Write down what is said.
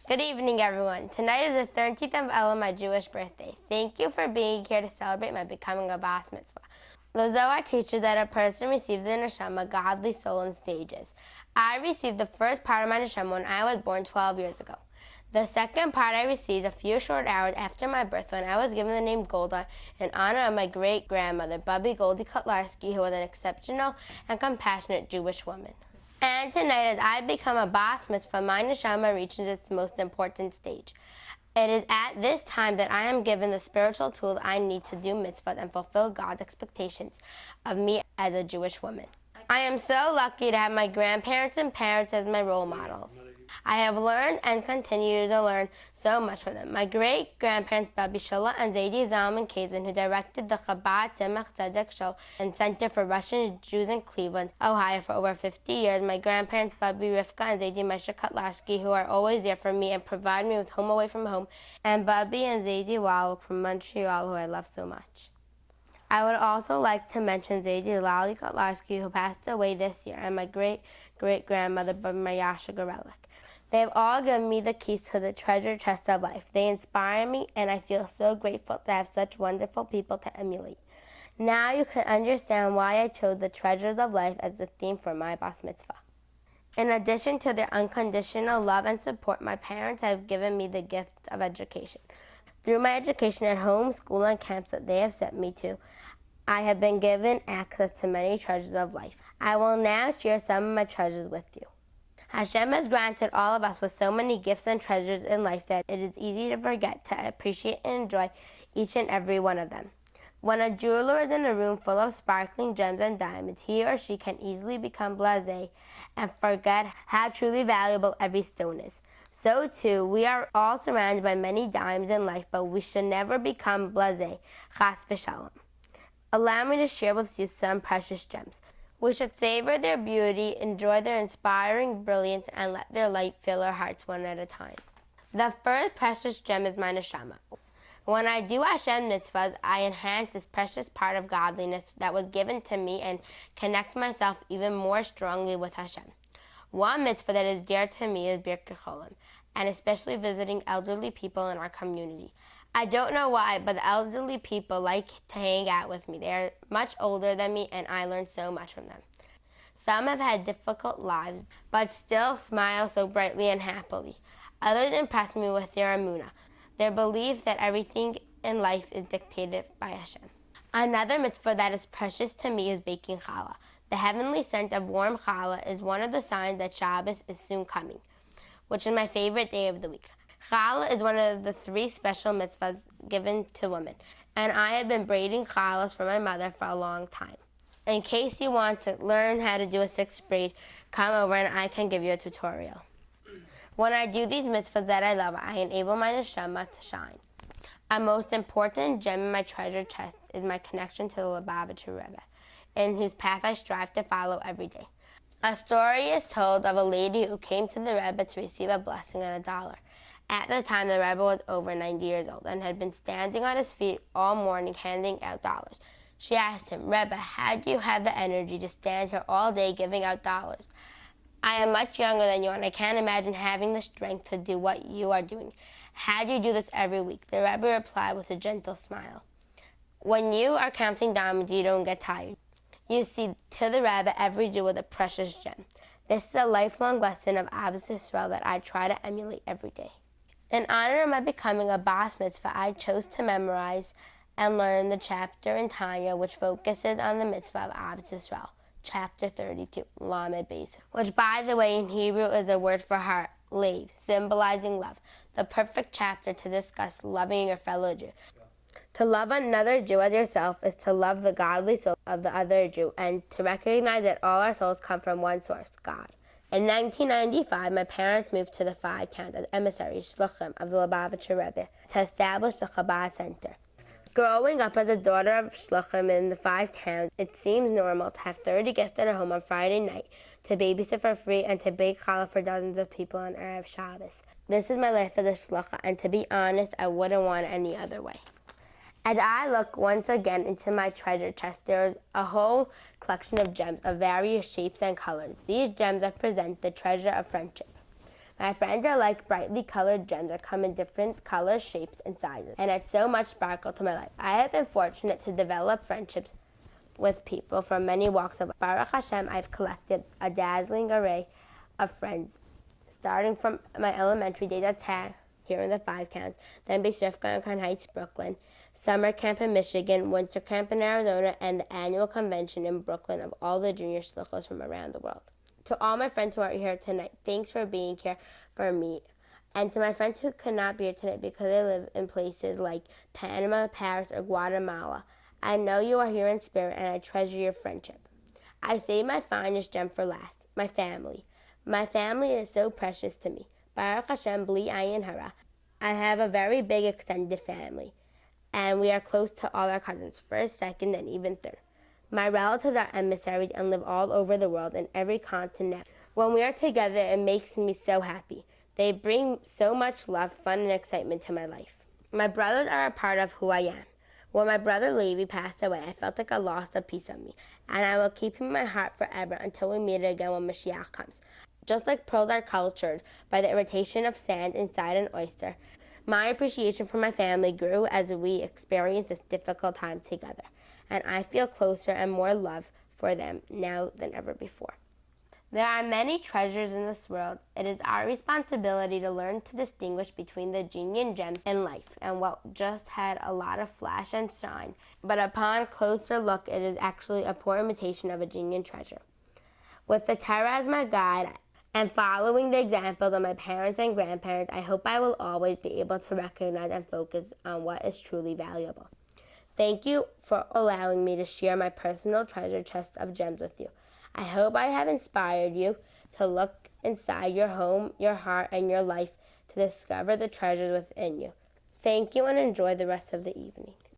Good evening, everyone. Tonight is the 13th of Elul, my Jewish birthday. Thank you for being here to celebrate my becoming a Bas Mitzvah. The Zohar teaches that a person receives a neshama, godly soul, in stages. I received the first part of my neshama when I was born 12 years ago. The second part I received a few short hours after my birth when I was given the name Golda in honor of my great-grandmother, Babi Goldie Kotlarski, who was an exceptional and compassionate Jewish woman. And tonight, as I become a Bas Mitzvah, my neshama reaches its most important stage. It is at this time that I am given the spiritual tool I need to do mitzvahs and fulfill God's expectations of me as a Jewish woman. I am so lucky to have my grandparents and parents as my role models. I have learned and continue to learn so much from them. My great-grandparents, Babi Shula and Zaidi Zalman Kazin, who directed the Chabad Tzemach Tzedek Shul and Center for Russian Jews in Cleveland, Ohio for over 50 years. My grandparents, Babi Rivka and Zaidi Moshe Kotlarski, who are always there for me and provide me with home away from home. And Babi and Zaidi Wallach from Montreal, who I love so much. I would also like to mention Zaidi Lali Kotlarski, who passed away this year, and my great-great-grandmother, Babi Mayasha Gorelik. They have all given me the keys to the treasure chest of life. They inspire me, and I feel so grateful to have such wonderful people to emulate. Now you can understand why I chose the treasures of life as the theme for my Bas Mitzvah. In addition to their unconditional love and support, my parents have given me the gift of education. Through my education at home, school, and camps that they have sent me to, I have been given access to many treasures of life. I will now share some of my treasures with you. Hashem has granted all of us with so many gifts and treasures in life that it is easy to forget to appreciate and enjoy each and every one of them. When a jeweler is in a room full of sparkling gems and diamonds, he or she can easily become blasé and forget how truly valuable every stone is. So too, we are all surrounded by many diamonds in life, but we should never become blasé, chas v'shalom. Allow me to share with you some precious gems. We should savor their beauty, enjoy their inspiring brilliance, and let their light fill our hearts one at a time. The first precious gem is my neshama. When I do Hashem mitzvahs, I enhance this precious part of godliness that was given to me and connect myself even more strongly with Hashem. One mitzvah that is dear to me is Birkat Cholim, and especially visiting elderly people in our community. I don't know why, but the elderly people like to hang out with me. They are much older than me, and I learn so much from them. Some have had difficult lives, but still smile so brightly and happily. Others impress me with their emunah, their belief that everything in life is dictated by Hashem. Another mitzvah that is precious to me is baking challah. The heavenly scent of warm challah is one of the signs that Shabbos is soon coming, which is my favorite day of the week. Challah is one of the 3 special mitzvahs given to women, and I have been braiding challahs for my mother for a long time. In case you want to learn how to do a 6th braid, come over and I can give you a tutorial. When I do these mitzvahs that I love, I enable my neshama to shine. A most important gem in my treasure chest is my connection to the Lubavitcher Rebbe, in whose path I strive to follow every day. A story is told of a lady who came to the Rebbe to receive a blessing and $1. At the time, the Rebbe was over 90 years old and had been standing on his feet all morning handing out dollars. She asked him, "Rebbe, how do you have the energy to stand here all day giving out dollars? I am much younger than you, and I can't imagine having the strength to do what you are doing. How do you do this every week?" The Rebbe replied with a gentle smile, "When you are counting diamonds, you don't get tired." You see, to the Rebbe, every Jew was a precious gem. This is a lifelong lesson of Ahavas Yisrael that I try to emulate every day. In honor of my becoming a Bas Mitzvah, I chose to memorize and learn the chapter in Tanya which focuses on the mitzvah of Ahavas Yisrael, chapter 32, Lamed Beis, which, by the way, in Hebrew is a word for heart, lev, symbolizing love, the perfect chapter to discuss loving your fellow Jew. To love another Jew as yourself is to love the godly soul of the other Jew and to recognize that all our souls come from one source, God. In 1995, my parents moved to the 5 towns as emissaries, shluchim, of the Lubavitcher Rebbe to establish the Chabad Center. Growing up as a daughter of shluchim in the 5 towns, it seems normal to have 30 guests at our home on Friday night, to babysit for free, and to bake challah for dozens of people on Erev Shabbos. This is my life as a shlucha, and to be honest, I wouldn't want it any other way. As I look once again into my treasure chest, there is a whole collection of gems of various shapes and colors. These gems represent the treasure of friendship. My friends are like brightly colored gems that come in different colors, shapes, and sizes, and add so much sparkle to my life. I have been fortunate to develop friendships with people from many walks of life. Baruch Hashem, I've collected a dazzling array of friends, starting from my elementary days at TAG here in the Five Counts, then Bay Swiftco in Crown Heights, Brooklyn, summer camp in Michigan, winter camp in Arizona, and the annual convention in Brooklyn of all the junior shluchos from around the world. To all my friends who are here tonight, thanks for being here for me. And to my friends who could not be here tonight because they live in places like Panama, Paris, or Guatemala, I know you are here in spirit and I treasure your friendship. I save my finest gem for last, my family. My family is so precious to me. Baruch Hashem, Bli Ayin Hara. I have a very big extended family, and we are close to all our cousins, first, second, and even third. My relatives are emissaries and live all over the world in every continent. When we are together, it makes me so happy. They bring so much love, fun, and excitement to my life. My brothers are a part of who I am. When my brother Levi passed away, I felt like I lost a piece of me, and I will keep him in my heart forever until we meet again when Mashiach comes. Just like pearls are cultured by the irritation of sand inside an oyster, my appreciation for my family grew as we experienced this difficult time together, and I feel closer and more love for them now than ever before. There are many treasures in this world. It is our responsibility to learn to distinguish between the genuine gems in life and what just had a lot of flash and shine, but upon closer look, it is actually a poor imitation of a genuine treasure. With the Torah as my guide, and following the examples of my parents and grandparents, I hope I will always be able to recognize and focus on what is truly valuable. Thank you for allowing me to share my personal treasure chest of gems with you. I hope I have inspired you to look inside your home, your heart, and your life to discover the treasures within you. Thank you and enjoy the rest of the evening.